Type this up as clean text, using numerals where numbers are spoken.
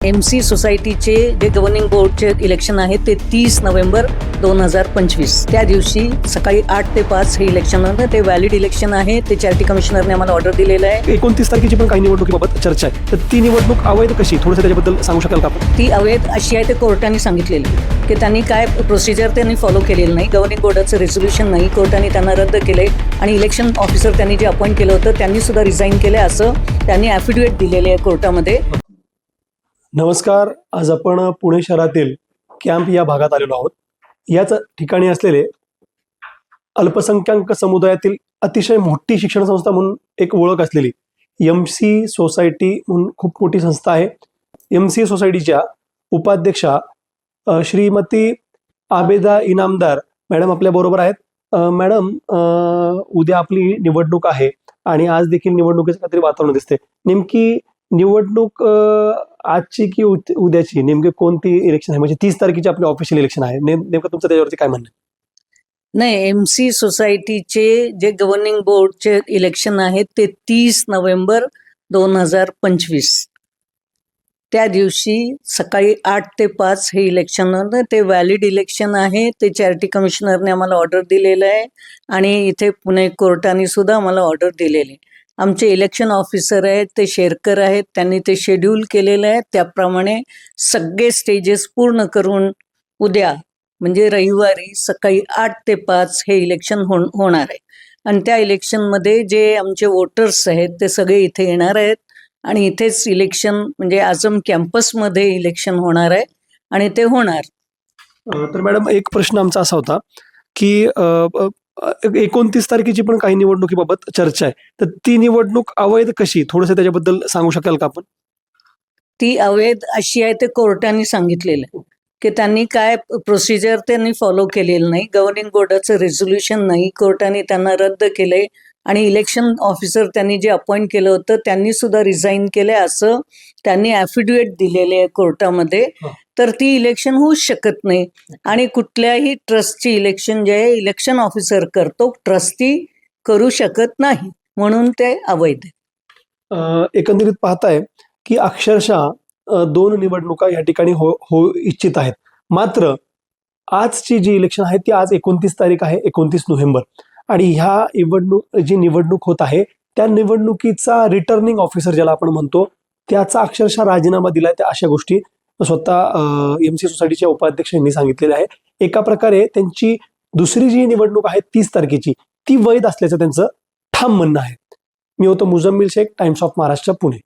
MC सोसायटीचे जे governing बोर्डचे इलेक्शन आहे ते 30 नोव्हेंबर 2025 त्या दिवशी सकाळी 8 ते 5 हे इलेक्शन आहे. ते व्हॅलिड इलेक्शन आहे. ते चॅरिटी कमिशनरने आम्हाला ऑर्डर दिलेलं आहे. 29 तारखेची पण काही निवडणुकीबाबत चर्चा आहे, तर ती निवडणूक अवैध कशी, थोडंसं त्याच्याबद्दल सांगू शकाल का आपण? ती अवैध अशी आहे ते कोर्टाने सांगितलेली आहे की त्यांनी काय प्रोसिजर त्यांनी फॉलो केलेलं नाही. गव्हर्निंग बोर्डाचं रेझोल्युशन नाही, कोर्टाने त्यांना रद्द केले आणि इलेक्शन ऑफिसर त्यांनी जे अपॉइंट केलं होतं त्यांनी सुद्धा रिझाईन केलं असं त्यांनी ॲफिडेविट दिलेले आहे कोर्टामध्ये. नमस्कार, आज आपण पुणे शहरातील कॅम्प या भागात आलेलो आहोत. याच ठिकाणी असलेले अल्पसंख्याक समुदायातील अतिशय मोठी शिक्षण संस्था म्हणून एक ओळख असलेली MC सोसायटी म्हणून खूप मोठी संस्था आहे. MC सोसायटीच्या उपाध्यक्षा श्रीमती आबेदा इनामदार मॅडम आपल्या बरोबर आहेत. मॅडम, उद्या आपली निवडणूक आहे आणि आज देखील निवडणुकीचं काहीतरी वातावरण दिसते. नेमकी निवडणूक आजची की उद्याची, नेमके कोणती इलेक्शन आहे? म्हणजे 30 तारखेची आपली ऑफिशियल इलेक्शन आहे. नेमकं तुमचं त्याच्यावरती काय म्हणणं? नाही, MC सोसायटीचे जे गव्हर्निंग बोर्डचे इलेक्शन आहे ते 30 नोव्हेंबर 2025 त्या दिवशी सकाळी 8 ते 5 हे इलेक्शन आहे. ते व्हॅलिड इलेक्शन आहे. ते चॅरिटी कमिशनरने आम्हाला ऑर्डर दिलेलं आहे आणि इथे पुणे कोर्टाने सुद्धा आम्हाला ऑर्डर दिलेली आहे. आमचे इलेक्शन ऑफिसर आहेत ते शेरकर आहेत, त्यांनी ते शेड्यूल केलेलं आहे. त्याप्रमाणे सगळे स्टेजेस पूर्ण करून उद्या म्हणजे रविवारी सकाळी 8 ते 5 हे इलेक्शन होणार आहे. आणि त्या इलेक्शनमध्ये जे आमचे वोटर्स आहेत ते सगळे इथे येणार आहेत आणि इथेच इलेक्शन म्हणजे आझम कॅम्पसमध्ये इलेक्शन होणार आहे आणि ते होणार. तर मॅडम, एक प्रश्न आमचा असा होता की 29 तारखेची पण काही निवडणुकीबाबत चर्चा आहे, तर ती निवडणूक अवैध कशी, थोडंसं त्याच्याबद्दल सांगू शकाल का आपण? ती अवैध अशी आहे ते कोर्टाने सांगितलेलं आहे की त्यांनी काय प्रोसिजर त्यांनी फॉलो केलेलं नाही. गव्हर्निंग बोर्डाचं रेझोल्युशन नाही, कोर्टाने त्यांना रद्द केले आणि इलेक्शन ऑफिसर त्यांनी जे अपॉइंट केलं होतं त्यांनी सुद्धा रिझाईन केले असं त्यांनी ॲफिडेविट दिलेले आहे कोर्टामध्ये. तर ती इलेक्शन होऊच शकत नाही आणि कुठल्याही ट्रस्टची इलेक्शन जे आहे इलेक्शन ऑफिसर करतो, ट्रस्टी करू शकत नाही, म्हणून ते अवैध आहे. एकंदरीत पाहताय की अक्षरशः 2 निवडणुका या ठिकाणी हो इच्छित आहेत. मात्र आजची जी इलेक्शन आहे ती आज 29 तारीख आहे, 29 नोव्हेंबर, आणि ह्या जी निवडणूक होत आहे त्या निवडणुकीचा रिटर्निंग ऑफिसर ज्याला आपण म्हणतो त्याचा अक्षरशः राजीनामा दिलाय. त्या अशा गोष्टी स्वतः MC सोसायटीच्या उपाध्यक्ष यांनी सांगितलेल्या आहे. एका प्रकारे त्यांची दुसरी जी निवडणूक आहे 30 तारखेची ती वैध असल्याचं त्यांचं ठाम म्हणणं आहे. मी होतो मुजम्मिल शेख, टाइम्स ऑफ महाराष्ट्र, पुणे.